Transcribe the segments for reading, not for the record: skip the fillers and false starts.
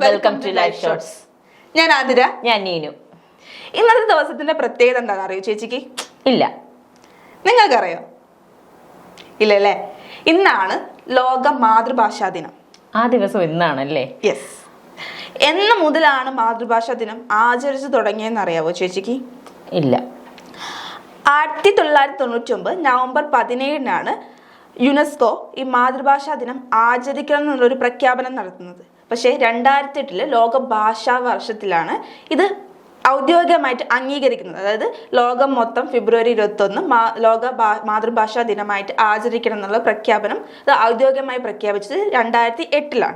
Welcome to life shorts. ഞാൻ ആതിര. ഞാൻ നീനു. ഇന്നത്തെ ദിവസത്തിന്റെ പ്രത്യേകത എന്താണെന്ന് അറിയോ ചേച്ചിക്ക്? ഇല്ല. നിങ്ങൾക്കറിയോ? ഇല്ലല്ലേ. ഇന്നാണ് ലോക മാതൃഭാഷാ ദിനം. ആ ദിവസം ഇന്നാണല്ലേ? യെസ്. എന്ന് മുതലാണ് മാതൃഭാഷാ ദിനം ആചരിച്ചു തുടങ്ങിയെന്ന് അറിയാവോ ചേച്ചിക്ക്? ഇല്ല. 1999 നവംബർ 17 യുനെസ്കോ ഈ മാതൃഭാഷാ ദിനം ആചരിക്കണം എന്നുള്ളൊരു പ്രഖ്യാപനം നടത്തുന്നത്. പക്ഷേ 2008 ലോക ഭാഷാ വർഷത്തിലാണ് ഇത് ഔദ്യോഗികമായിട്ട് അംഗീകരിക്കുന്നത്. അതായത് ലോകം മൊത്തം ഫെബ്രുവരി 21 ലോക മാതൃഭാഷാ ദിനമായിട്ട് ആചരിക്കണം എന്നുള്ള പ്രഖ്യാപനം ഇത് ഔദ്യോഗികമായി പ്രഖ്യാപിച്ചത് 2008.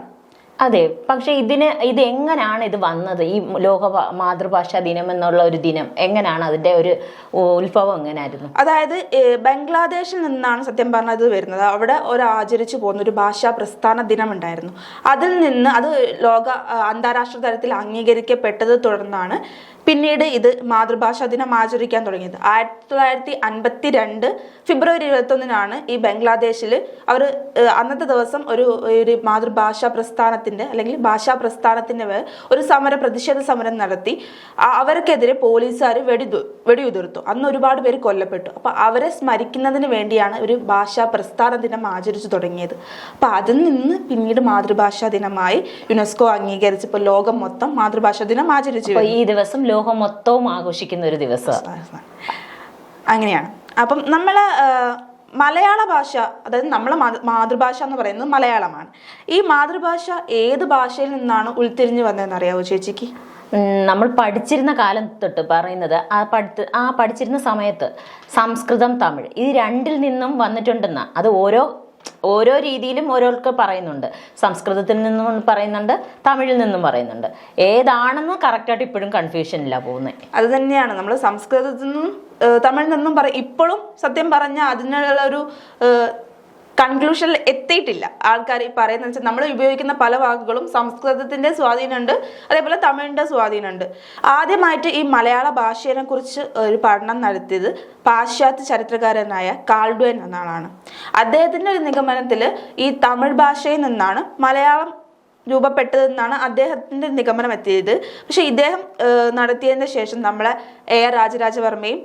അതെ, പക്ഷെ ഇത് എങ്ങനെയാണ് ഇത് വന്നത്? ഈ ലോക മാതൃഭാഷാ ദിനം എന്നുള്ള ഒരു ദിനം എങ്ങനെയാണ്, അതിന്റെ ഒരു ഉത്ഭവം എങ്ങനെയായിരുന്നു? അതായത് ബംഗ്ലാദേശിൽ നിന്നാണ് സത്യം പറഞ്ഞാൽ ഇത് വരുന്നത്. അവിടെ ആചരിച്ചു പോകുന്ന ഒരു ഭാഷാ പ്രസ്ഥാന ദിനം ഉണ്ടായിരുന്നു. അതിൽ നിന്ന് അത് അന്താരാഷ്ട്ര തലത്തിൽ അംഗീകരിക്കപ്പെട്ടത് തുടർന്നാണ് പിന്നീട് ഇത് മാതൃഭാഷാ ദിനം ആചരിക്കാൻ തുടങ്ങിയത്. 1952 ഫെബ്രുവരി 21 ഈ ബംഗ്ലാദേശിൽ അവർ അന്നത്തെ ദിവസം ഒരു മാതൃഭാഷാ പ്രസ്ഥാനത്തിന്റെ അല്ലെങ്കിൽ ഭാഷാ പ്രസ്ഥാനത്തിന്റെ ഒരു പ്രതിഷേധ സമരം നടത്തി. അവർക്കെതിരെ പോലീസുകാർ വെടിയുതിർത്തു. അന്ന് ഒരുപാട് പേര് കൊല്ലപ്പെട്ടു. അപ്പൊ അവരെ സ്മരിക്കുന്നതിന് വേണ്ടിയാണ് ഒരു ഭാഷാ പ്രസ്ഥാന ദിനം ആചരിച്ചു തുടങ്ങിയത്. അപ്പൊ അതിൽ നിന്ന് പിന്നീട് മാതൃഭാഷാ ദിനമായി യുനെസ്കോ അംഗീകരിച്ചപ്പോൾ ലോകം മൊത്തം മാതൃഭാഷാ ദിനം ആചരിച്ചു. ഈ ദിവസം ലോകം മൊത്തവും ആഘോഷിക്കുന്ന ഒരു ദിവസം അങ്ങനെയാണ്. അപ്പം നമ്മളെ മലയാള ഭാഷ, അതായത് നമ്മളെ മാതൃഭാഷ എന്ന് പറയുന്നത് മലയാളമാണ്. ഈ മാതൃഭാഷ ഏത് ഭാഷയിൽ നിന്നാണ് ഉൾത്തിരിഞ്ഞു വന്നതെന്ന് അറിയാവോ ചേച്ചിക്ക്? നമ്മൾ പഠിച്ചിരുന്ന കാലം തൊട്ട് പറയുന്നത് പഠിച്ചിരുന്ന സമയത്ത് സംസ്കൃതം, തമിഴ് ഈ രണ്ടിൽ നിന്നും വന്നിട്ടുണ്ടെന്ന. അത് ഓരോ രീതിയിലും ഓരോർക്ക് പറയുന്നുണ്ട്. സംസ്കൃതത്തിൽ നിന്നും പറയുന്നുണ്ട്, തമിഴിൽ നിന്നും പറയുന്നുണ്ട്. ഏതാണെന്ന് കറക്റ്റായിട്ട് ഇപ്പോഴും കൺഫ്യൂഷനില്ല പോകുന്നത്. അത് തന്നെയാണ് നമ്മൾ സംസ്കൃതത്തിൽ നിന്നും തമിഴിൽ നിന്നും ഇപ്പോഴും സത്യം പറഞ്ഞാൽ അതിനുള്ള ഒരു കൺക്ലൂഷനിൽ എത്തിയിട്ടില്ല ആൾക്കാർ. ഈ പറയുന്നത് വെച്ചാൽ നമ്മൾ ഉപയോഗിക്കുന്ന പല വാക്കുകളും സംസ്കൃതത്തിന്റെ സ്വാധീനമുണ്ട്, അതേപോലെ തമിഴിന്റെ സ്വാധീനമുണ്ട്. ആദ്യമായിട്ട് ഈ മലയാള ഭാഷയെ കുറിച്ച് ഒരു പഠനം നടത്തിയത് പാശ്ചാത്യ ചരിത്രകാരനായ കാൾഡ്വെൻ എന്ന ആളാണ്. അദ്ദേഹത്തിന്റെ ഒരു നിഗമനത്തിൽ ഈ തമിഴ് ഭാഷയിൽ നിന്നാണ് മലയാളം രൂപപ്പെട്ടതെന്നാണ് അദ്ദേഹത്തിന്റെ നിഗമനം എത്തിയത്. പക്ഷെ ഇദ്ദേഹം നടത്തിയതിന് ശേഷം നമ്മളെ AR രാജരാജവർമ്മയും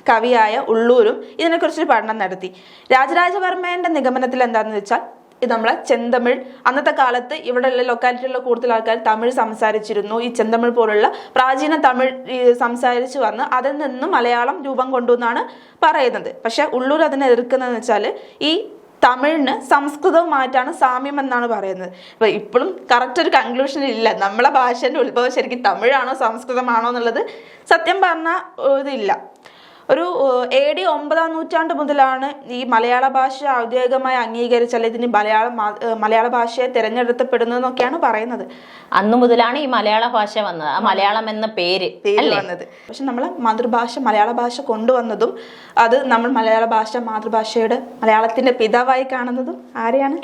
കവിയായ ഉള്ളൂരും ഇതിനെക്കുറിച്ചൊരു പഠനം നടത്തി. രാജരാജവർമ്മേന്റെ നിഗമനത്തിൽ എന്താണെന്ന് വെച്ചാൽ ഇത് നമ്മളെ ചെന്തമിഴ്, അന്നത്തെ കാലത്ത് ഇവിടെയുള്ള ലൊക്കാലിറ്റിയിലുള്ള കൂടുതൽ ആൾക്കാർ തമിഴ് സംസാരിച്ചിരുന്നു. ഈ ചെന്തമിഴ് പോലുള്ള പ്രാചീന തമിഴ് സംസാരിച്ചു വന്ന് അതിൽ നിന്ന് മലയാളം രൂപം കൊണ്ടു എന്നാണ് പറയുന്നത്. പക്ഷെ ഉള്ളൂർ അതിനെ എതിർക്കുന്നതെന്ന് വെച്ചാൽ ഈ തമിഴിന് സംസ്കൃതവുമായിട്ടാണ് സാമ്യം എന്നാണ് പറയുന്നത്. അപ്പൊ ഇപ്പോഴും കറക്റ്റ് ഒരു കൺക്ലൂഷൻ ഇല്ല. നമ്മളെ ഭാഷേന്റെ ഉത്ഭവം ശരിക്കും തമിഴാണോ സംസ്കൃതമാണോ എന്നുള്ളത് സത്യം പറഞ്ഞാൽ ഇതില്ല. ഒരു AD 9ാം നൂറ്റാണ്ട് മുതലാണ് ഈ മലയാള ഭാഷ ഔദ്യോഗികമായി അംഗീകരിച്ച, അല്ലെങ്കിൽ ഇതിന് മലയാള ഭാഷയെ തിരഞ്ഞെടുക്കപ്പെടുന്നതെന്നൊക്കെയാണ് പറയുന്നത്. അന്നു മുതലാണ് ഈ മലയാള ഭാഷ വന്നത്, മലയാളം എന്ന പേര് വന്നത്. പക്ഷെ നമ്മളെ മാതൃഭാഷ മലയാള ഭാഷ കൊണ്ടുവന്നതും അത് നമ്മൾ മലയാളത്തിന്റെ പിതാവായി കാണുന്നതും ആരെയാണ്?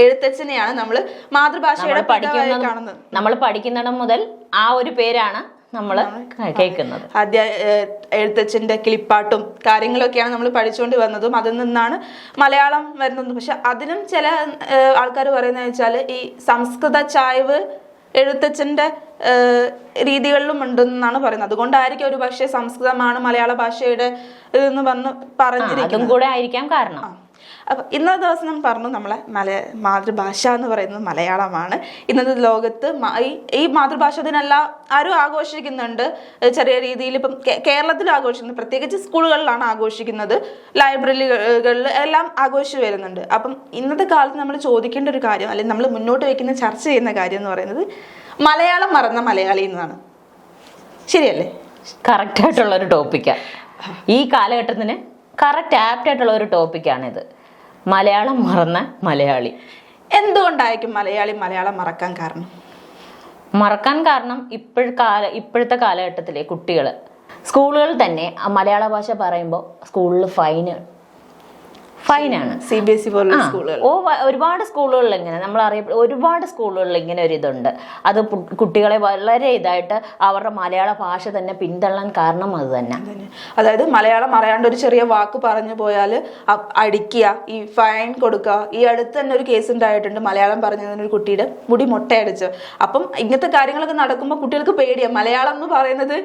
എഴുത്തച്ഛനെയാണ് നമ്മൾ മാതൃഭാഷയുടെ പിതാവായി കാണുന്നത്. നമ്മൾ പഠിക്കുന്നിടം മുതൽ ആ ഒരു പേരാണ് നമ്മൾ കേൾക്കുന്നത്. എഴുത്തച്ഛന്റെ കിളിപ്പാട്ടും കാര്യങ്ങളൊക്കെയാണ് നമ്മൾ പഠിച്ചുകൊണ്ട് വന്നതും അതിൽ നിന്നാണ് മലയാളം വരുന്നതും. പക്ഷെ അതിനും ചില ആൾക്കാർ പറയുന്നത് വെച്ചാൽ ഈ സംസ്കൃത ചായ്വ് എഴുത്തച്ഛന്റെ രീതികളിലും ഉണ്ടെന്നാണ് പറയുന്നത്. അതുകൊണ്ടായിരിക്കും ഒരു പക്ഷേ സംസ്കൃതമാണ് മലയാള ഭാഷയുടെ എന്ന് പറഞ്ഞിരിക്കുന്നത് കൂടെ ആയിരിക്കാം കാരണം. അപ്പൊ ഇന്നത്തെ ദിവസം നമ്മൾ പറഞ്ഞു നമ്മളെ മാതൃഭാഷ എന്ന് പറയുന്നത് മലയാളമാണ്. ഇന്നത്തെ ലോകത്ത് ഈ മാതൃഭാഷ ദിനെല്ലാം ആരും ആഘോഷിക്കുന്നുണ്ട് ചെറിയ രീതിയിൽ. ഇപ്പം കേരളത്തിൽ ആഘോഷിക്കുന്നത്, പ്രത്യേകിച്ച് സ്കൂളുകളിലാണ് ആഘോഷിക്കുന്നത്, ലൈബ്രറികളിൽ എല്ലാം ആഘോഷിച്ച് വരുന്നുണ്ട്. അപ്പം ഇന്നത്തെ കാലത്ത് നമ്മൾ ചോദിക്കേണ്ട ഒരു കാര്യം, അല്ലെങ്കിൽ നമ്മൾ മുന്നോട്ട് വയ്ക്കുന്ന ചർച്ച ചെയ്യുന്ന കാര്യം എന്ന് പറയുന്നത് മലയാളം മറന്ന മലയാളി എന്നതാണ്. ശരിയല്ലേ? കറക്റ്റായിട്ടുള്ള ഒരു ടോപ്പിക്കാണ് ഈ കാലഘട്ടത്തിന്, കറക്റ്റ് ആപ്റ്റായിട്ടുള്ള ഒരു ടോപ്പിക്കാണിത്. മലയാളം മറന്ന മലയാളി. എന്തുകൊണ്ടായിരിക്കും മലയാളം മറക്കാൻ കാരണം ഇപ്പോഴത്തെ കാലഘട്ടത്തിലെ കുട്ടികൾ സ്കൂളുകളിൽ തന്നെ മലയാള ഭാഷ പറയുമ്പോൾ സ്കൂളിൽ ഫൈനാണ്. CBSE പോലുള്ള സ്കൂളുകൾ. ഒരുപാട് സ്കൂളുകളിൽ ഇങ്ങനെ നമ്മൾ ഒരുപാട് സ്കൂളുകളിൽ ഇങ്ങനെ ഒരു ഇതുണ്ട്. അത് കുട്ടികളെ വളരെ ഇതായിട്ട് അവരുടെ മലയാള ഭാഷ തന്നെ പിന്തള്ളാൻ കാരണം അത് തന്നെ. അതായത് മലയാളം അറിയാണ്ട് ഒരു ചെറിയ വാക്ക് പറഞ്ഞു പോയാൽ അടിക്കുക, ഈ ഫൈൻ കൊടുക്കുക. ഈ അടുത്ത് തന്നെ ഒരു കേസ് ഉണ്ടായിട്ടുണ്ട്, മലയാളം പറഞ്ഞതിന് ഒരു കുട്ടിയുടെ മുടി മുട്ടയടിച്ച്. അപ്പം ഇങ്ങനത്തെ കാര്യങ്ങളൊക്കെ നടക്കുമ്പോൾ കുട്ടികൾക്ക് പേടിയാണ്. മലയാളം എന്ന് പറയുന്നത്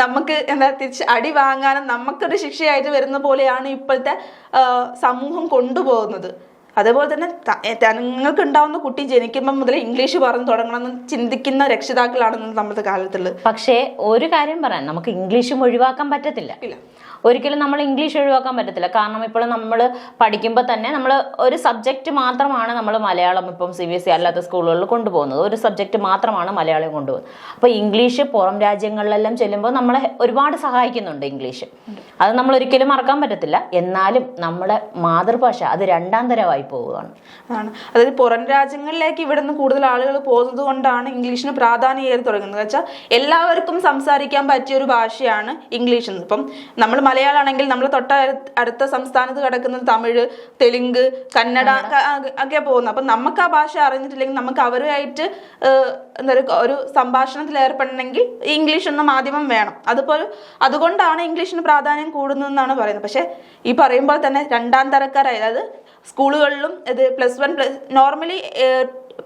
നമുക്ക് എന്താ തിരിച്ച് അടി വാങ്ങാനും നമുക്കൊരു ശിക്ഷയായിട്ട് വരുന്ന പോലെയാണ് ഇപ്പോഴത്തെ സമൂഹം കൊണ്ടുപോകുന്നത്. അതേപോലെ തന്നെ നിങ്ങൾക്ക് ഉണ്ടാവുന്ന കുട്ടി ജനിക്കുമ്പോൾ മുതലേ ഇംഗ്ലീഷ് പറഞ്ഞു തുടങ്ങണമെന്ന് ചിന്തിക്കുന്ന രക്ഷിതാക്കളാണ് നമ്മുടെ കാലത്തുള്ളത്. പക്ഷേ ഒരു കാര്യം പറയാം, നമുക്ക് ഇംഗ്ലീഷും ഒഴിവാക്കാൻ പറ്റത്തില്ല. ഒരിക്കലും നമ്മൾ ഇംഗ്ലീഷ് ഒഴിവാക്കാൻ പറ്റത്തില്ല. കാരണം ഇപ്പോൾ നമ്മൾ പഠിക്കുമ്പോൾ തന്നെ നമ്മൾ ഒരു സബ്ജക്റ്റ് മാത്രമാണ് നമ്മൾ മലയാളം ഇപ്പം CBSE അല്ലാത്ത സ്കൂളുകളിൽ കൊണ്ടുപോകുന്നത്. ഒരു സബ്ജക്റ്റ് മാത്രമാണ് മലയാളം കൊണ്ടുപോകുന്നത്. അപ്പോൾ ഇംഗ്ലീഷ് പുറം രാജ്യങ്ങളിലെല്ലാം ചെല്ലുമ്പോൾ നമ്മളെ ഒരുപാട് സഹായിക്കുന്നുണ്ട് ഇംഗ്ലീഷ്. അത് നമ്മൾ ഒരിക്കലും മറക്കാൻ പറ്റത്തില്ല. എന്നാലും നമ്മുടെ മാതൃഭാഷ അത് രണ്ടാം തരമായി പോവുകയാണ്. അതായത് പുറം രാജ്യങ്ങളിലേക്ക് ഇവിടെ നിന്ന് കൂടുതൽ ആളുകൾ പോകുന്നത് കൊണ്ടാണ് ഇംഗ്ലീഷിന് പ്രാധാന്യം ഏറി തുടങ്ങുന്നത്. വെച്ചാൽ എല്ലാവർക്കും സംസാരിക്കാൻ പറ്റിയ ഒരു ഭാഷയാണ് ഇംഗ്ലീഷ്. ഇപ്പം നമ്മൾ മലയാളം ആണെങ്കിൽ നമ്മൾ അടുത്ത സംസ്ഥാനത്ത് കിടക്കുന്നത് തമിഴ്, തെലുങ്ക്, കന്നഡ ഒക്കെ പോകുന്നത്. അപ്പം നമുക്ക് ആ ഭാഷ അറിഞ്ഞിട്ടില്ലെങ്കിൽ നമുക്ക് അവരുമായിട്ട് ഒരു സംഭാഷണത്തിൽ ഏർപ്പെടണമെങ്കിൽ ഇംഗ്ലീഷ് എന്ന മാധ്യമം വേണം. അതുകൊണ്ടാണ് ഇംഗ്ലീഷിന് പ്രാധാന്യം കൂടുന്നതെന്നാണ് പറയുന്നത്. പക്ഷെ ഈ പറയുമ്പോൾ തന്നെ രണ്ടാം തരക്കാരായി, അതായത് സ്കൂളുകളിലും ഇത് +1 നോർമലി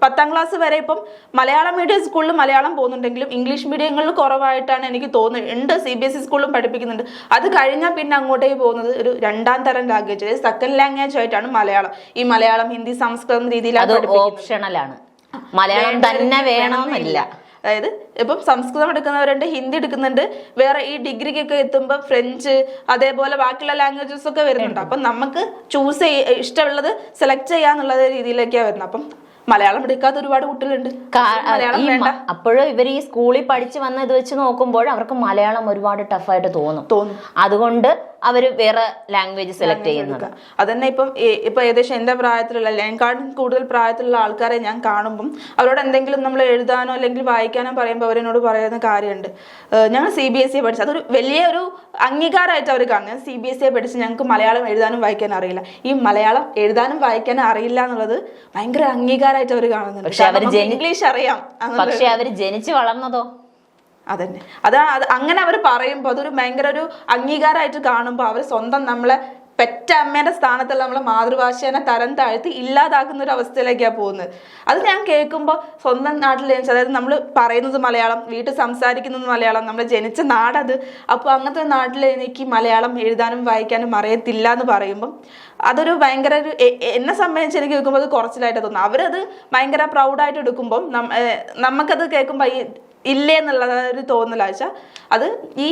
10ാം ക്ലാസ് വരെ ഇപ്പം മലയാളം മീഡിയം സ്കൂളിൽ മലയാളം പോകുന്നുണ്ടെങ്കിലും ഇംഗ്ലീഷ് മീഡിയങ്ങളിൽ കുറവായിട്ടാണ് എനിക്ക് തോന്നുന്നത്. ഉണ്ട്, CBSE സ്കൂളിലും പഠിപ്പിക്കുന്നുണ്ട്. അത് കഴിഞ്ഞാൽ പിന്നെ അങ്ങോട്ടേക്ക് പോകുന്നത് ഒരു രണ്ടാം തരം ലാംഗ്വേജ്, അതായത് സെക്കൻഡ് ലാംഗ്വേജ് ആയിട്ടാണ് മലയാളം. ഈ മലയാളം, ഹിന്ദി, സംസ്കൃതം രീതിയിലാണ് ഓപ്ഷണലാണ്. മലയാളം തന്നെ വേണമെന്നില്ല. അതായത് ഇപ്പം സംസ്കൃതം എടുക്കുന്നവരുണ്ട്, ഹിന്ദി എടുക്കുന്നുണ്ട്, വേറെ ഈ ഡിഗ്രിക്കൊക്കെ എത്തുമ്പോൾ ഫ്രഞ്ച്, അതേപോലെ ബാക്കിയുള്ള ലാംഗ്വേജസ് ഒക്കെ വരുന്നുണ്ട്. അപ്പം നമുക്ക് ചൂസ് ഇഷ്ടമുള്ളത് സെലക്ട് ചെയ്യാന്നുള്ള രീതിയിലേക്കാണ് വരുന്നത്. അപ്പം മലയാളം എടുക്കാത്ത ഒരുപാട് കുട്ടികളുണ്ട്. അപ്പോഴും ഇവർ ഈ സ്കൂളിൽ പഠിച്ചു വന്ന ഇത് വെച്ച് നോക്കുമ്പോൾ അവർക്ക് മലയാളം ഒരുപാട് ടഫായിട്ട് തോന്നും. അതുകൊണ്ട് അവര് വേറെ ലാംഗ്വേജ് സെലക്ട് ചെയ്യുന്നത്. അതന്നെ ഇപ്പൊ ഏകദേശം എന്റെ പ്രായത്തിലുള്ള, എന്നെക്കാളും കൂടുതൽ പ്രായത്തിലുള്ള ആൾക്കാരെ ഞാൻ കാണുമ്പം അവരോട് എന്തെങ്കിലും നമ്മൾ എഴുതാനോ അല്ലെങ്കിൽ വായിക്കാനോ പറയുമ്പോൾ അവരെന്നോട് പറയുന്ന കാര്യമുണ്ട്, ഞങ്ങൾ CBSE പഠിച്ചു. അതൊരു വലിയൊരു അംഗീകാരമായിട്ട് അവർ കാണുന്നത്. CBSE പഠിച്ച് ഞങ്ങൾക്ക് മലയാളം എഴുതാനും വായിക്കാനും അറിയില്ല. ഈ മലയാളം എഴുതാനും വായിക്കാനും അറിയില്ല എന്നുള്ളത് ഭയങ്കര അംഗീകാരമായിട്ട് അവർ കാണുന്നുണ്ട്. പക്ഷെ ഇംഗ്ലീഷ് അറിയാം, പക്ഷെ അവര് ജനിച്ചു വളർന്നതോ അതന്നെ. അങ്ങനെ അവർ പറയുമ്പോൾ അതൊരു ഭയങ്കര ഒരു അംഗീകാരമായിട്ട് കാണുമ്പോൾ അവർ സ്വന്തം നമ്മളെ പെറ്റ അമ്മേന്റെ സ്ഥാനത്തുള്ള നമ്മളെ മാതൃഭാഷേനെ തരം താഴ്ത്തി ഇല്ലാതാക്കുന്ന ഒരു അവസ്ഥയിലേക്കാണ് പോകുന്നത്. അത് ഞാൻ കേൾക്കുമ്പോൾ സ്വന്തം നാട്ടിൽ ജനിച്ച, അതായത് നമ്മൾ പറയുന്നത് മലയാളം, വീട്ടിൽ സംസാരിക്കുന്നത് മലയാളം, നമ്മൾ ജനിച്ച നാടത്. അപ്പോൾ അങ്ങനത്തെ നാട്ടിൽ എനിക്ക് മലയാളം എഴുതാനും വായിക്കാനും അറിയത്തില്ല എന്ന് പറയുമ്പം അതൊരു ഭയങ്കര ഒരു, എന്നെ സംബന്ധിച്ച് എനിക്ക് കേൾക്കുമ്പോൾ അത് കുറച്ചിലായിട്ട് തോന്നുന്നു. അവരത് ഭയങ്കര പ്രൗഡായിട്ട് എടുക്കുമ്പം നമുക്കത് കേൾക്കുമ്പോൾ ഇല്ലേ എന്നുള്ള ഒരു തോന്നലാച്ച. അത് ഈ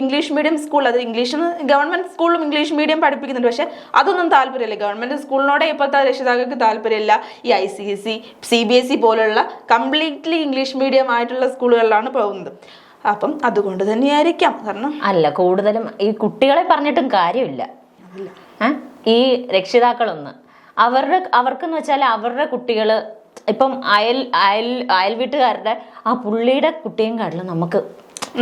ഇംഗ്ലീഷ് മീഡിയം സ്കൂൾ, അത് ഇംഗ്ലീഷ് ഗവൺമെന്റ് സ്കൂളിലും ഇംഗ്ലീഷ് മീഡിയം പഠിപ്പിക്കുന്നുണ്ട്. പക്ഷെ അതൊന്നും താല്പര്യമില്ല. ഗവൺമെന്റ് സ്കൂളിനോടെ ഇപ്പോഴത്തെ രക്ഷിതാക്കൾക്ക് താല്പര്യമില്ല. ഈ ICSE, CBSE പോലുള്ള കംപ്ലീറ്റ്ലി ഇംഗ്ലീഷ് മീഡിയം ആയിട്ടുള്ള സ്കൂളുകളിലാണ് പോകുന്നത്. അപ്പം അതുകൊണ്ട് തന്നെയായിരിക്കാം. കാരണം അല്ല, കൂടുതലും ഈ കുട്ടികളെ പറഞ്ഞിട്ടും കാര്യമില്ല. ഈ രക്ഷിതാക്കളൊന്ന് അവർക്കെന്ന് വെച്ചാൽ അവരുടെ കുട്ടികള് ഇപ്പം അയൽ വീട്ടുകാരുടെ ആ പുള്ളിയുടെ കുട്ടിയും കാട്ടിലും നമുക്ക്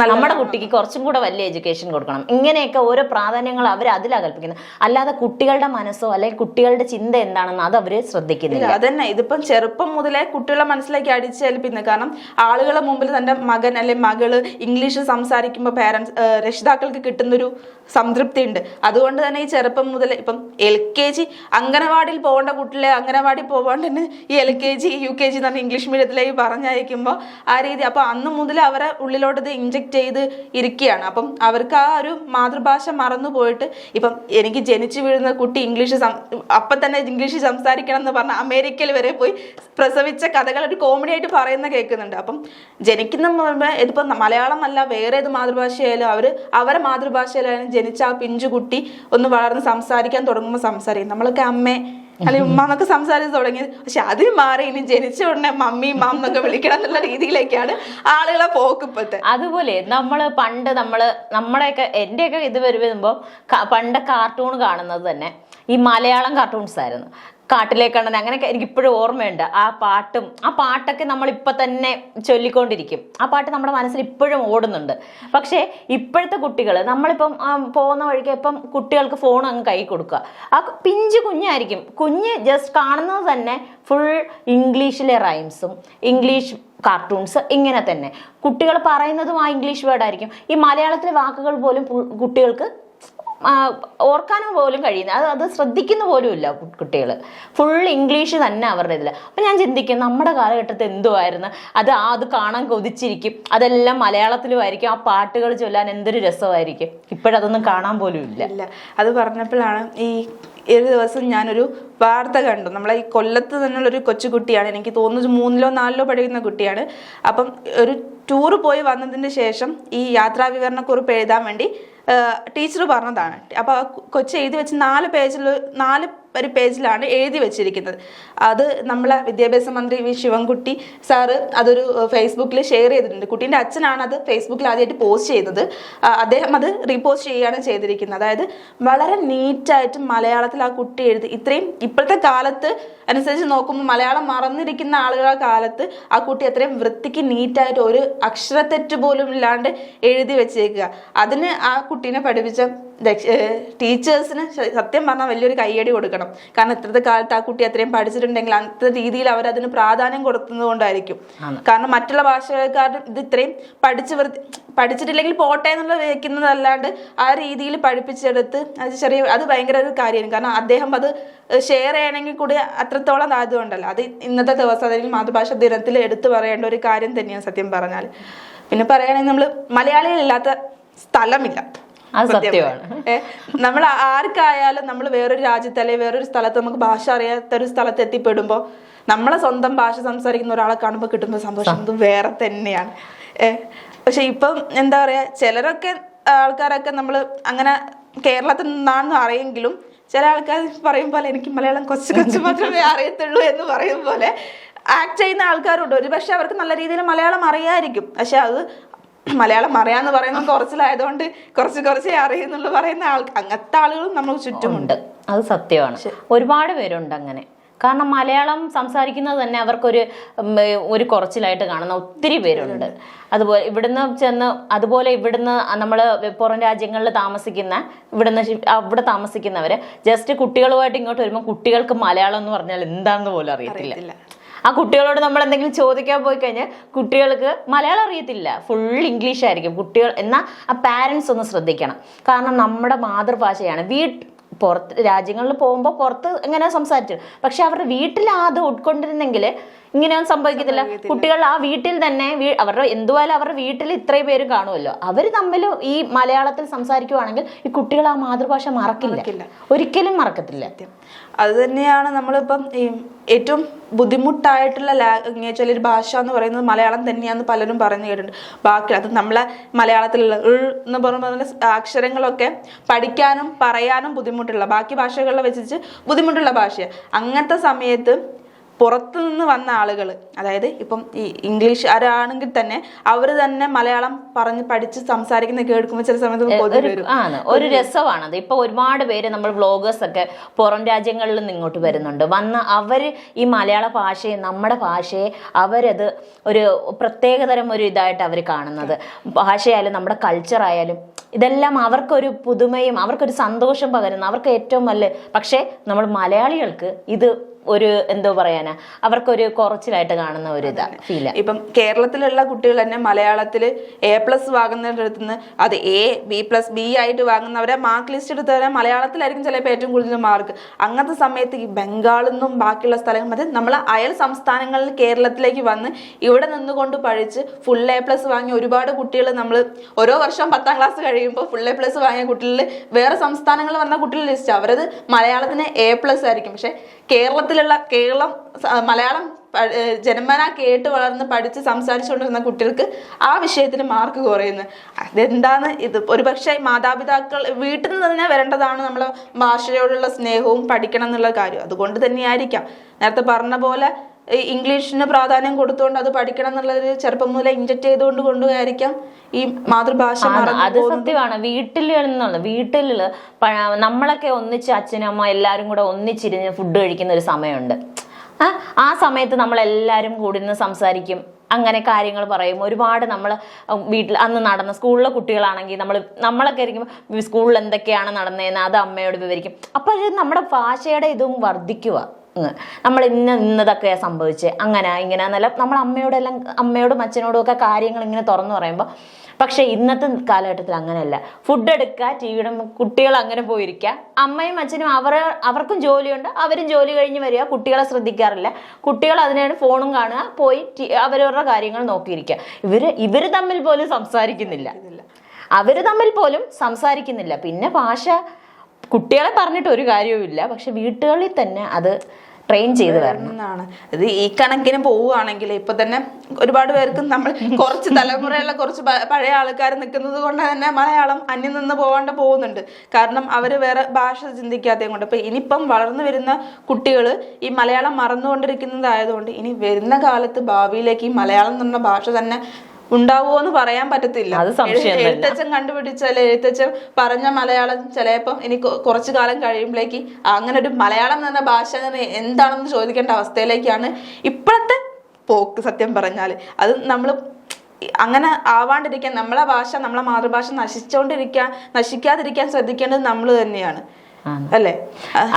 നമ്മുടെ കുട്ടിക്ക് കുറച്ചും കൂടെ വലിയ എഡ്യൂക്കേഷൻ കൊടുക്കണം. ഇങ്ങനെയൊക്കെ ഓരോ പ്രാധാന്യങ്ങൾ അവർ അതിലാണ് കൽപ്പിക്കുന്നത്. അല്ലാതെ കുട്ടികളുടെ മനസ്സോ അല്ലെങ്കിൽ കുട്ടികളുടെ ചിന്ത എന്താണെന്ന് അത് അവര് ശ്രദ്ധിക്കുന്നില്ല. അതന്നെ, ഇതിപ്പം ചെറുപ്പം മുതലേ കുട്ടികളെ മനസ്സിലേക്ക് അടിച്ചേൽപ്പിക്കുന്നത്. കാരണം ആളുകളെ മുമ്പിൽ തന്റെ മകൻ അല്ലെങ്കിൽ മകള് ഇംഗ്ലീഷ് സംസാരിക്കുമ്പോൾ രക്ഷിതാക്കൾക്ക് കിട്ടുന്നൊരു സംതൃപ്തി ഉണ്ട്. അതുകൊണ്ട് തന്നെ ഈ ചെറുപ്പം മുതൽ ഇപ്പം LKG അംഗനവാടിയിൽ പോകേണ്ട കുട്ടികളെ അംഗനവാടി പോകാണ്ട് തന്നെ ഈ LKG UKG എന്ന് പറഞ്ഞ ഇംഗ്ലീഷ് മീഡിയത്തിലേക്ക് പറഞ്ഞയക്കുമ്പോൾ ആ രീതി, അപ്പൊ അന്ന് മുതൽ അവരെ ഉള്ളിലോട്ട് ഇത് ഇഞ്ചക്ട് ചെയ്ത് ഇരിക്കുകയാണ്. അപ്പം അവർക്ക് ആ ഒരു മാതൃഭാഷ മറന്നു പോയിട്ട് ഇപ്പം എനിക്ക് ജനിച്ചു വീഴുന്ന കുട്ടി അപ്പം തന്നെ ഇംഗ്ലീഷ് സംസാരിക്കണം എന്ന് പറഞ്ഞാൽ അമേരിക്കയിൽ വരെ പോയി പ്രസവിച്ച കഥകൾ ഒരു കോമഡി ആയിട്ട് പറയുന്ന കേൾക്കുന്നുണ്ട്. അപ്പം ജനിക്കുന്ന മുമ്പ് ഇതിപ്പോ മലയാളം അല്ല വേറെ ഏത് മാതൃഭാഷയായാലും അവരെ മാതൃഭാഷയിലായാലും ജനിച്ച ആ പിഞ്ചു കുട്ടി ഒന്ന് വളർന്ന് സംസാരിക്കാൻ തുടങ്ങുമ്പോൾ സംസാരിക്കും. നമ്മളൊക്കെ അമ്മേ അല്ലെങ്കിൽ ഉമ്മ എന്നൊക്കെ സംസാരിച്ച് തുടങ്ങിയത്. പക്ഷെ അതിന് മാറി ഇനി ജനിച്ച ഉടനെ മമ്മി മാം എന്നൊക്കെ വിളിക്കണം എന്നുള്ള രീതിയിലേക്കാണ് ആളുകളെ പോക്കിപ്പത്തെ. അതുപോലെ പണ്ട് നമ്മുടെയൊക്കെ എന്റെയൊക്കെ ഇത് വരുമ്പോ പണ്ട് കാർട്ടൂൺ കാണുന്നത് തന്നെ ഈ മലയാളം കാർട്ടൂൺസ് ആയിരുന്നു. കാട്ടിലേക്കണ്ണൻ അങ്ങനെയൊക്കെ എനിക്ക് ഇപ്പോഴും ഓർമ്മയുണ്ട്. ആ പാട്ടൊക്കെ നമ്മൾ ഇപ്പൊ തന്നെ ചൊല്ലിക്കൊണ്ടിരിക്കും. ആ പാട്ട് നമ്മുടെ മനസ്സിൽ ഇപ്പോഴും ഓടുന്നുണ്ട്. പക്ഷേ ഇപ്പോഴത്തെ കുട്ടികൾ നമ്മളിപ്പം പോകുന്ന വഴിക്ക് ഇപ്പം കുട്ടികൾക്ക് ഫോൺ അങ്ങ് കൈ കൊടുക്കുക. ആ പിഞ്ചു കുഞ്ഞായിരിക്കും, കുഞ്ഞ് ജസ്റ്റ് കാണുന്നത് തന്നെ ഫുൾ ഇംഗ്ലീഷിലെ റൈംസും ഇംഗ്ലീഷ് കാർട്ടൂൺസ് ഇങ്ങനെ തന്നെ. കുട്ടികൾ പറയുന്നതും ആ ഇംഗ്ലീഷ് വേർഡായിരിക്കും. ഈ മലയാളത്തിലെ വാക്കുകൾ പോലും കുട്ടികൾക്ക് ഓർക്കാനും പോലും കഴിയുന്നത് അത് ശ്രദ്ധിക്കുന്ന പോലും ഇല്ല. കുട്ടികൾ ഫുൾ ഇംഗ്ലീഷ് തന്നെ അവരുടെ ഇതിൽ. അപ്പം ഞാൻ ചിന്തിക്കും നമ്മുടെ കാലഘട്ടത്തിൽ എന്തുമായിരുന്നു അത് കാണാൻ കൊതിച്ചിരിക്കും. അതെല്ലാം മലയാളത്തിലും ആയിരിക്കും. ആ പാട്ടുകൾ ചൊല്ലാൻ എന്തൊരു രസമായിരിക്കും. ഇപ്പോഴതൊന്നും കാണാൻ പോലും ഇല്ല. അത് പറഞ്ഞപ്പോഴാണ് ഒരു ദിവസം ഞാനൊരു വാർത്ത കണ്ടു. നമ്മളെ ഈ കൊല്ലത്ത് തന്നെയുള്ളൊരു കൊച്ചുകുട്ടിയാണ്, എനിക്ക് തോന്നുന്നു 3-ോ 4-ലോ പഠിക്കുന്ന കുട്ടിയാണ്. അപ്പം ഒരു ടൂറ് പോയി വന്നതിന് ശേഷം ഈ യാത്രാ വിവരണക്കുറിപ്പ് എഴുതാൻ വേണ്ടി ടീച്ചർ പറഞ്ഞതാണ്. അപ്പോൾ ആ കൊച്ച് എഴുതി വെച്ച് 4 പേജിലാണ് എഴുതി വെച്ചിരിക്കുന്നത്. അത് നമ്മളെ വിദ്യാഭ്യാസ മന്ത്രി വി ശിവൻകുട്ടി സാറ് അതൊരു ഫേസ്ബുക്കിൽ ഷെയർ ചെയ്തിട്ടുണ്ട്. കുട്ടീൻ്റെ അച്ഛനാണ് അത് ഫേസ്ബുക്കിൽ ആദ്യമായിട്ട് പോസ്റ്റ് ചെയ്തത്. അദ്ദേഹം അത് റീപോസ്റ്റ് ചെയ്യുകയാണ് ചെയ്തിരിക്കുന്നത്. അതായത് വളരെ നീറ്റായിട്ട് മലയാളത്തിൽ ആ കുട്ടി എഴുതി. ഇത്രയും ഇപ്പോഴത്തെ കാലത്ത് അനുസരിച്ച് നോക്കുമ്പോൾ മലയാളം മറന്നിരിക്കുന്ന ആളുകളുടെ കാലത്ത് ആ കുട്ടി അത്രയും വൃത്തിക്ക് നീറ്റായിട്ട് ഒരു അക്ഷരത്തെറ്റ് പോലും ഇല്ലാണ്ട് എഴുതി വെച്ചേക്കുക. അതിന് ആ കുട്ടീനെ പഠിപ്പിച്ച ടീച്ചേഴ്സിന് സത്യം പറഞ്ഞാൽ വലിയൊരു കയ്യടി കൊടുക്കണം. കാരണം ഇത്രത്തെ കാലത്ത് ആ കുട്ടി അത്രയും പഠിച്ചിട്ടുണ്ടെങ്കിൽ അത്ര രീതിയിൽ അവരതിന് പ്രാധാന്യം കൊടുക്കുന്നത് കൊണ്ടായിരിക്കും. കാരണം മറ്റുള്ള ഭാഷക്കാരും ഇത് ഇത്രയും പഠിച്ചിട്ടില്ലെങ്കിൽ പോട്ടെ എന്നുള്ള വെക്കുന്നതല്ലാണ്ട് ആ രീതിയിൽ പഠിപ്പിച്ചെടുത്ത് അത് ഭയങ്കര ഒരു കാര്യമാണ്. കാരണം അദ്ദേഹം അത് ഷെയർ ചെയ്യണമെങ്കിൽ കൂടി അത്രത്തോളം ആയതുകൊണ്ടല്ല. അത് ഇന്നത്തെ ദിവസം അല്ലെങ്കിൽ മാതൃഭാഷ ദിനത്തിൽ എടുത്തു പറയേണ്ട ഒരു കാര്യം തന്നെയാണ് സത്യം പറഞ്ഞാൽ. പിന്നെ പറയുകയാണെങ്കിൽ നമ്മൾ മലയാളികളില്ലാത്ത സ്ഥലമില്ല. നമ്മൾ ആർക്കായാലും നമ്മൾ വേറൊരു രാജ്യത്ത് അല്ലെങ്കിൽ വേറൊരു സ്ഥലത്ത് നമുക്ക് ഭാഷ അറിയാത്തൊരു സ്ഥലത്ത് എത്തിപ്പെടുമ്പോൾ നമ്മളെ സ്വന്തം ഭാഷ സംസാരിക്കുന്ന ഒരാളെ കാണുമ്പോൾ കിട്ടുമ്പോൾ സന്തോഷം അത് വേറെ തന്നെയാണ്. പക്ഷെ ഇപ്പം എന്താ പറയാ, ചിലരൊക്കെ ആൾക്കാരൊക്കെ നമ്മൾ അങ്ങനെ കേരളത്തിൽ നിന്നാണെന്ന് അറിയെങ്കിലും ചില ആൾക്കാർ പറയും പോലെ എനിക്ക് മലയാളം കൊച്ചു മാത്രമേ അറിയത്തുള്ളൂ എന്ന് പറയും പോലെ ആക്ട് ചെയ്യുന്ന ആൾക്കാരുണ്ട്. ഒരു പക്ഷെ അവർക്ക് നല്ല രീതിയിൽ മലയാളം അറിയായിരിക്കും. പക്ഷെ അത് മലയാളം അറിയാന്ന് പറയുന്നത് കുറച്ചിലായതുകൊണ്ട് കുറച്ച് അറിയുന്നുള്ള പറയുന്ന അങ്ങനത്തെ ആളുകളും നമുക്ക് ചുറ്റുമുണ്ട്. അത് സത്യമാണ്. ഒരുപാട് പേരുണ്ട് അങ്ങനെ. കാരണം മലയാളം സംസാരിക്കുന്നത് തന്നെ അവർക്കൊരു കുറച്ചിലായിട്ട് കാണുന്ന ഒത്തിരി പേരുണ്ട്. അതുപോലെ ഇവിടുന്ന് നമ്മൾ പുറം രാജ്യങ്ങളിൽ അവിടെ താമസിക്കുന്നവര് ജസ്റ്റ് കുട്ടികളുമായിട്ട് ഇങ്ങോട്ട് വരുമ്പോൾ കുട്ടികൾക്ക് മലയാളം എന്ന് പറഞ്ഞാൽ എന്താണെന്ന് പോലും അറിയത്തില്ല. ആ കുട്ടികളോട് നമ്മൾ എന്തെങ്കിലും ചോദിക്കാൻ പോയി കഴിഞ്ഞാൽ കുട്ടികൾക്ക് മലയാളം അറിയത്തില്ല, ഫുൾ ഇംഗ്ലീഷ് ആയിരിക്കും. എന്നാൽ ആ പാരൻസ് ഒന്ന് ശ്രദ്ധിക്കണം. കാരണം നമ്മുടെ മാതൃഭാഷയാണ്. പുറത്ത് രാജ്യങ്ങളിൽ പോകുമ്പോൾ പുറത്ത് എങ്ങനെ സംസാരിച്ചു, പക്ഷെ അവരുടെ വീട്ടിൽ അത് ഉൾക്കൊണ്ടിരുന്നെങ്കിൽ ഇങ്ങനെയൊന്നും സംഭവിക്കത്തില്ല. കുട്ടികൾ ആ വീട്ടിൽ തന്നെ അവരുടെ വീട്ടിൽ ഇത്രയും പേര് കാണുമല്ലോ, അവർ തമ്മിൽ ഈ മലയാളത്തിൽ സംസാരിക്കുവാണെങ്കിൽ ഈ കുട്ടികൾ ആ മാതൃഭാഷ മറക്കില്ല, ഒരിക്കലും മറക്കത്തില്ല. അത് തന്നെയാണ് നമ്മളിപ്പം ഏറ്റവും ബുദ്ധിമുട്ടായിട്ടുള്ള ലാംഗ്വേജ് അല്ലെങ്കിൽ ഭാഷ എന്ന് പറയുന്നത് മലയാളം തന്നെയാണെന്ന് പലരും പറഞ്ഞു കേട്ടിട്ടുണ്ട്. ബാക്കി അത് നമ്മളെ മലയാളത്തിലുള്ള എന്ന് പറയുന്ന അക്ഷരങ്ങളൊക്കെ പഠിക്കാനും പറയാനും ബുദ്ധിമുട്ടുള്ള, ബാക്കി ഭാഷകളിലെ വെച്ചിട്ട് ബുദ്ധിമുട്ടുള്ള ഭാഷയാണ്. അങ്ങനത്തെ സമയത്ത് പുറത്തു നിന്ന് വന്ന ആളുകൾ, അതായത് ഇപ്പം ഈ ഇംഗ്ലീഷ് ആരാണെങ്കിൽ തന്നെ അവർ തന്നെ മലയാളം പഠിച്ച് സംസാരിക്കുന്ന കേൾക്കുമ്പോൾ ചില സമയത്ത് ഒരു രസമാണത്. ഇപ്പൊ ഒരുപാട് പേര് നമ്മൾ വ്ളോഗേഴ്സ് ഒക്കെ പുറം രാജ്യങ്ങളിൽ നിന്ന് ഇങ്ങോട്ട് വരുന്നുണ്ട്. അവര് ഈ മലയാള ഭാഷയെ, നമ്മുടെ ഭാഷയെ അവരത് ഒരു പ്രത്യേകതരം ഒരു ഇതായിട്ട് അവർ കാണുന്നത്. ഭാഷയായാലും നമ്മുടെ കൾച്ചറായാലും ഇതെല്ലാം അവർക്കൊരു പുതുമയും അവർക്കൊരു സന്തോഷം പകരുന്ന, അവർക്ക് ഏറ്റവും നല്ല. പക്ഷേ നമ്മൾ മലയാളികൾക്ക് ഇത് ഒരു എന്തോ പറയാനാ, അവർക്കൊരു കുറച്ചിലായിട്ട് കാണുന്ന ഒരു ഇതാ ഫീല. ഇപ്പം കേരളത്തിലുള്ള കുട്ടികൾ തന്നെ മലയാളത്തിൽ A+ വാങ്ങുന്നതിൻ്റെ അടുത്ത് നിന്ന് അത് A, B+B ആയിട്ട് വാങ്ങുന്നവരെ മാർക്ക് ലിസ്റ്റ് എടുത്ത് തരാൻ മലയാളത്തിലായിരിക്കും ചിലപ്പോൾ ഏറ്റവും കൂടുതൽ മാർക്ക്. അങ്ങനത്തെ സമയത്ത് ഈ ബംഗാളിൽ നിന്നും ബാക്കിയുള്ള സ്ഥലങ്ങൾ, അത് നമ്മൾ അയൽ സംസ്ഥാനങ്ങളിൽ കേരളത്തിലേക്ക് വന്ന് ഇവിടെ നിന്നുകൊണ്ട് പഠിച്ച് ഫുൾ A+ വാങ്ങിയ ഒരുപാട് കുട്ടികൾ നമ്മൾ ഓരോ വർഷം 10ാം ക്ലാസ് കഴിയുമ്പോൾ ഫുൾ A+ വാങ്ങിയ കുട്ടികളിൽ വേറെ സംസ്ഥാനങ്ങളിൽ വന്ന കുട്ടികളുടെ ലിസ്റ്റ് അവരത് മലയാളത്തിന് A+ ആയിരിക്കും. പക്ഷെ കേരളം മലയാളം ജന്മനാ കേട്ട് വളർന്ന് പഠിച്ച് സംസാരിച്ചുകൊണ്ടിരുന്ന കുട്ടികൾക്ക് ആ വിഷയത്തിന് മാർക്ക് കുറയുന്നത് അതെന്താണ്? ഇത് ഒരുപക്ഷെ മാതാപിതാക്കൾ വീട്ടിൽ നിന്ന് തന്നെ വരേണ്ടതാണ് നമ്മളെ ഭാഷയോടുള്ള സ്നേഹവും പഠിക്കണം എന്നുള്ള കാര്യം. അതുകൊണ്ട് തന്നെയായിരിക്കാം നേരത്തെ പറഞ്ഞ പോലെ ഇംഗ്ലീഷിന് പ്രാധാന്യം കൊടുത്തുകൊണ്ട് അത് പഠിക്കണം എന്നുള്ളത് ചെറുപ്പം മുതലേ ഇൻജക്ട് ചെയ്തുകൊണ്ട് കൊണ്ടുപോയായിരിക്കാം ഈ മാതൃഭാഷ അത് സത്യമാണ്. വീട്ടില് നമ്മളൊക്കെ ഒന്നിച്ച് അച്ഛനും അമ്മ എല്ലാരും കൂടെ ഒന്നിച്ചിരുന്ന് ഫുഡ് കഴിക്കുന്ന ഒരു സമയമുണ്ട്. ആ സമയത്ത് നമ്മളെല്ലാരും കൂടി നിന്ന് സംസാരിക്കും, അങ്ങനെ കാര്യങ്ങൾ പറയും. ഒരുപാട് നമ്മൾ വീട്ടിൽ അന്ന് നടന്ന സ്കൂളിലെ കുട്ടികളാണെങ്കിൽ നമ്മളൊക്കെ ആയിരിക്കും സ്കൂളിൽ എന്തൊക്കെയാണ് നടന്നതെന്ന് അത് അമ്മയോട് വിവരിക്കും. അപ്പോൾ നമ്മുടെ ഭാഷയുടെ ഇതും വർദ്ധിക്കുക. നമ്മൾ ഇന്നതൊക്കെ സംഭവിച്ചേ അങ്ങനെ ഇങ്ങനെ എന്നല്ല നമ്മൾ അമ്മയോടും അച്ഛനോടും ഒക്കെ കാര്യങ്ങൾ ഇങ്ങനെ തുറന്നു പറയുമ്പോൾ. പക്ഷെ ഇന്നത്തെ കാലഘട്ടത്തിൽ അങ്ങനെയല്ല. ഫുഡ് എടുക്കുക, ടിവിയുടെ കുട്ടികൾ അങ്ങനെ പോയിരിക്കുക. അമ്മയും അച്ഛനും അവർക്കും ജോലിയുണ്ട്, അവരും ജോലി കഴിഞ്ഞ് വരിക, കുട്ടികളെ ശ്രദ്ധിക്കാറില്ല. കുട്ടികൾ അതിനാണ് ഫോണും കാണുക, പോയി അവരവരുടെ കാര്യങ്ങൾ നോക്കിയിരിക്കുക. ഇവര് തമ്മിൽ പോലും സംസാരിക്കുന്നില്ല. പിന്നെ ഭാഷ കുട്ടികളെ പറഞ്ഞിട്ട് ഒരു കാര്യവുമില്ല. പക്ഷെ വീട്ടുകളിൽ തന്നെ അത് ട്രെയിൻ ചെയ്ത് വരണം എന്നാണ്. ഇത് ഈ കണക്കിന് പോവുകയാണെങ്കിൽ ഇപ്പൊ തന്നെ ഒരുപാട് പേർക്ക് നമ്മൾ കുറച്ച് തലമുറയുള്ള കുറച്ച് പഴയ ആൾക്കാർ നിൽക്കുന്നത് കൊണ്ട് തന്നെ മലയാളം അന്യം നിന്ന് പോകുന്നുണ്ട്. കാരണം അവര് വേറെ ഭാഷ ചിന്തിക്കാത്തത് കൊണ്ട്. ഇപ്പൊ ഇനിയിപ്പം വളർന്നു വരുന്ന കുട്ടികൾ ഈ മലയാളം മറന്നുകൊണ്ടിരിക്കുന്നതായതുകൊണ്ട് ഇനി വരുന്ന കാലത്ത് ഭാവിയിലേക്ക് ഈ മലയാളം എന്നുള്ള ഭാഷ തന്നെ ഉണ്ടാവുമോ എന്ന് പറയാൻ പറ്റത്തില്ല. എഴുത്തച്ഛൻ കണ്ടുപിടിച്ചാൽ എഴുത്തച്ഛൻ പറഞ്ഞ മലയാളം ചിലപ്പം ഇനി കുറച്ചു കാലം കഴിയുമ്പോഴേക്ക് അങ്ങനെ ഒരു മലയാളം എന്ന ഭാഷ എന്താണെന്ന് ചോദിക്കേണ്ട അവസ്ഥയിലേക്കാണ് ഇപ്പോഴത്തെ പോക്ക്. സത്യം പറഞ്ഞാൽ അത് നമ്മൾ അങ്ങനെ ആവാണ്ടിരിക്കാൻ നമ്മളെ മാതൃഭാഷ നശിക്കാതിരിക്കാൻ ശ്രദ്ധിക്കേണ്ടത് നമ്മൾ തന്നെയാണ്, അല്ലേ?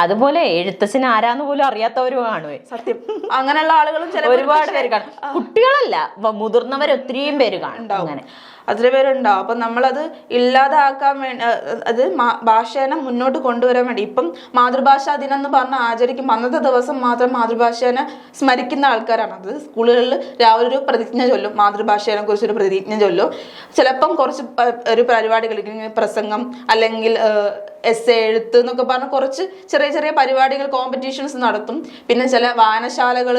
അതുപോലെ എഴുത്തച്ഛൻ ആരാന്ന് പോലും അറിയാത്തവരും കാണുവേ. സത്യം. അങ്ങനെയുള്ള ആളുകളും ഒരുപാട് പേര് കാണും. കുട്ടികളല്ല, മുതിർന്നവർ ഒത്തിരിയും പേര് കാണും. അങ്ങനെ അത്ര പേരുണ്ടാവും. അപ്പൊ നമ്മളത് ഇല്ലാതാക്കാൻ വേണ്ടി അത് ഭാഷേനെ മുന്നോട്ട് കൊണ്ടുവരാൻ വേണ്ടി ഇപ്പം മാതൃഭാഷാ ദിനം എന്ന് പറഞ്ഞ് ആചരിക്കും. അന്നത്തെ ദിവസം മാത്രം മാതൃഭാഷേനെ സ്മരിക്കുന്ന ആൾക്കാരാണ്. അത് സ്കൂളുകളിൽ രാവിലെ ഒരു പ്രതിജ്ഞ ചൊല്ലും, മാതൃഭാഷയെ കുറിച്ചൊരു പ്രതിജ്ഞ ചൊല്ലും. ചിലപ്പം കുറച്ച് ഒരു പരിപാടികൾ, പ്രസംഗം അല്ലെങ്കിൽ എസ്സേ എഴുത്ത് എന്നൊക്കെ പറഞ്ഞ് കുറച്ച് ചെറിയ ചെറിയ പരിപാടികൾ, കോമ്പറ്റീഷൻസ് നടത്തും. പിന്നെ ചില വായനശാലകൾ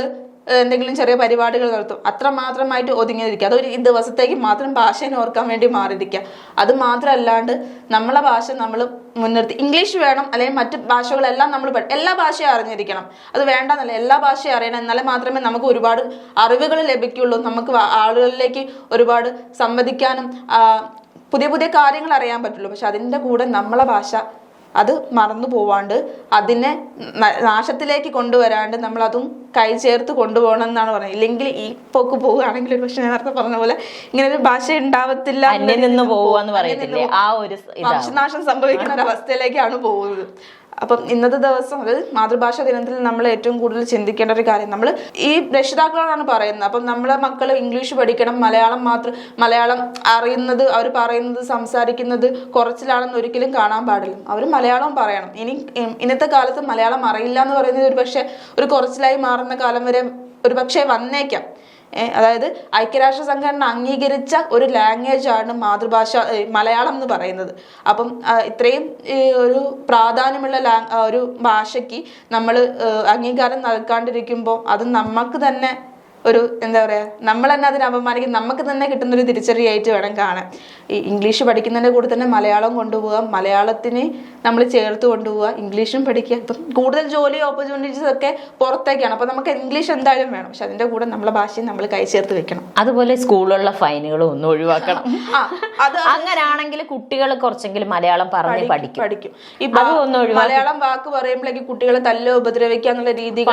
എന്തെങ്കിലും ചെറിയ പരിപാടികൾ നടത്തും. അത്ര മാത്രമായിട്ട് ഒതുങ്ങിയിരിക്കുക. അതൊരു ഈ ദിവസത്തേക്ക് മാത്രം ഭാഷയെ ഓർക്കാൻ വേണ്ടി മാറിയിരിക്കുക. അത് മാത്രമല്ലാണ്ട് നമ്മളെ ഭാഷ നമ്മൾ മുൻനിർത്തി ഇംഗ്ലീഷ് വേണം, അല്ലെങ്കിൽ മറ്റ് ഭാഷകളെല്ലാം നമ്മൾ എല്ലാ ഭാഷയും അറിഞ്ഞിരിക്കണം. അത് വേണ്ടെന്നല്ല, എല്ലാ ഭാഷയും അറിയണം. എന്നാലേ മാത്രമേ നമുക്ക് ഒരുപാട് അറിവുകൾ ലഭിക്കുള്ളൂ. നമുക്ക് ആളുകളിലേക്ക് ഒരുപാട് സംവദിക്കാനും പുതിയ പുതിയ കാര്യങ്ങൾ അറിയാൻ പറ്റുള്ളൂ. പക്ഷെ അതിൻ്റെ കൂടെ നമ്മളെ ഭാഷ അത് മറന്നു പോവാണ്ട് അതിനെ നാശത്തിലേക്ക് കൊണ്ടുവരാണ്ട് നമ്മൾ അതും കൈ ചേർത്ത് കൊണ്ടുപോകണം എന്നാണ് പറയുന്നത്. ഇല്ലെങ്കിൽ ഈ പോക്ക് പോവുകയാണെങ്കിൽ ഒരു പക്ഷെ നേരത്തെ പറഞ്ഞ പോലെ ഇങ്ങനെ ഒരു ഭാഷ ഉണ്ടാവത്തില്ല, വംശനാശം സംഭവിക്കുന്ന ഒരു അവസ്ഥയിലേക്കാണ് പോകുന്നത്. അപ്പം ഇന്നത്തെ ദിവസം അത് മാതൃഭാഷാ ദിനത്തിൽ നമ്മൾ ഏറ്റവും കൂടുതൽ ചിന്തിക്കേണ്ട ഒരു കാര്യം, നമ്മൾ ഈ രക്ഷിതാക്കളോടാണ് പറയുന്നത്. അപ്പം നമ്മളെ മക്കൾ ഇംഗ്ലീഷ് പഠിക്കണം, മലയാളം അറിയുന്നത്, അവർ പറയുന്നത് സംസാരിക്കുന്നത് കുറച്ചിലാണെന്ന് ഒരിക്കലും കാണാൻ പാടില്ല. അവർ മലയാളം പറയണം. ഇന്നത്തെ കാലത്ത് മലയാളം അറിയില്ല എന്ന് പറയുന്നത് ഒരു കുറച്ചിലായി മാറുന്ന കാലം വരെ ഒരു പക്ഷേ വന്നേക്കാം. അതായത് ഐക്യരാഷ്ട്ര സംഘടന അംഗീകരിച്ച ഒരു ലാംഗ്വേജ് ആണ് മലയാളം എന്ന് പറയുന്നത്. അപ്പം ഇത്രയും ഒരു പ്രാധാന്യമുള്ള ഒരു ഭാഷയ്ക്ക് നമ്മൾ അംഗീകാരം നൽകാണ്ടിരിക്കുമ്പോൾ അത് നമുക്ക് തന്നെ ഒരു എന്താ പറയുക, നമ്മൾ തന്നെ അതിനെ അപമാനിക്കും. നമുക്ക് തന്നെ കിട്ടുന്നൊരു തിരിച്ചറിയായിട്ട് വേണം കാണാൻ. ഈ ഇംഗ്ലീഷ് പഠിക്കുന്നതിൻ്റെ കൂടെ തന്നെ മലയാളം കൊണ്ടുപോകാം, മലയാളത്തിന് നമ്മൾ ചേർത്ത് കൊണ്ടുപോവുക, ഇംഗ്ലീഷും പഠിക്കുക. ഇപ്പം കൂടുതൽ ജോലി ഓപ്പർച്യൂണിറ്റീസ് ഒക്കെ പുറത്തേക്കാണ്. അപ്പം നമുക്ക് ഇംഗ്ലീഷ് എന്തായാലും വേണം. പക്ഷെ അതിൻ്റെ കൂടെ നമ്മളെ ഭാഷയും നമ്മൾ കൈ ചേർത്ത് വെക്കണം. അതുപോലെ സ്കൂളിലുള്ള ഫൈനുകളും ഒന്നും ഒഴിവാക്കണം. അങ്ങനെയാണെങ്കിൽ കുട്ടികൾ കുറച്ചെങ്കിലും മലയാളം പറഞ്ഞ് പഠിക്കും. ഈ മലയാളം വാക്ക് പറയുമ്പോഴേക്ക് കുട്ടികളെ തല്ലോ ഉപദ്രവിക്കുക എന്നുള്ള രീതി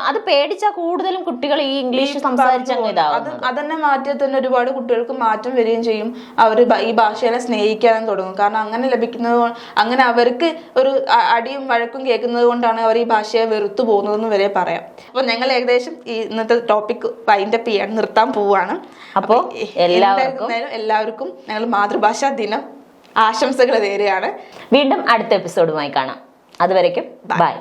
അത് പേടിച്ചാൽ കൂടുതലും കുട്ടികൾ ഈ ഇംഗ്ലീഷ് സംസാരിച്ചങ്ങ് അതന്നെ മാറ്റിയാൽ തന്നെ ഒരുപാട് കുട്ടികൾക്ക് മാറ്റം വരികയും ചെയ്യും. അവർ ഈ ഭാഷയെ സ്നേഹിക്കാനും തുടങ്ങും. കാരണം അങ്ങനെ അവർക്ക് ഒരു അടിയും വഴക്കും കേൾക്കുന്നത് കൊണ്ടാണ് അവർ ഈ ഭാഷയെ വെറുത്തു പോകുന്നതെന്ന് വരെ പറയാം. അപ്പൊ ഞങ്ങൾ ഏകദേശം ഈ ഇന്നത്തെ ടോപ്പിക് വൈൻഡപ്പ് ചെയ്യാൻ നിർത്താൻ പോവാണ്. അപ്പോൾ എല്ലാവർക്കും ഞങ്ങൾ മാതൃഭാഷാ ദിനം ആശംസകൾ നേരെയാണ്. വീണ്ടും അടുത്ത എപ്പിസോഡുമായി കാണാം. അതുവരയ്ക്കും ബൈ.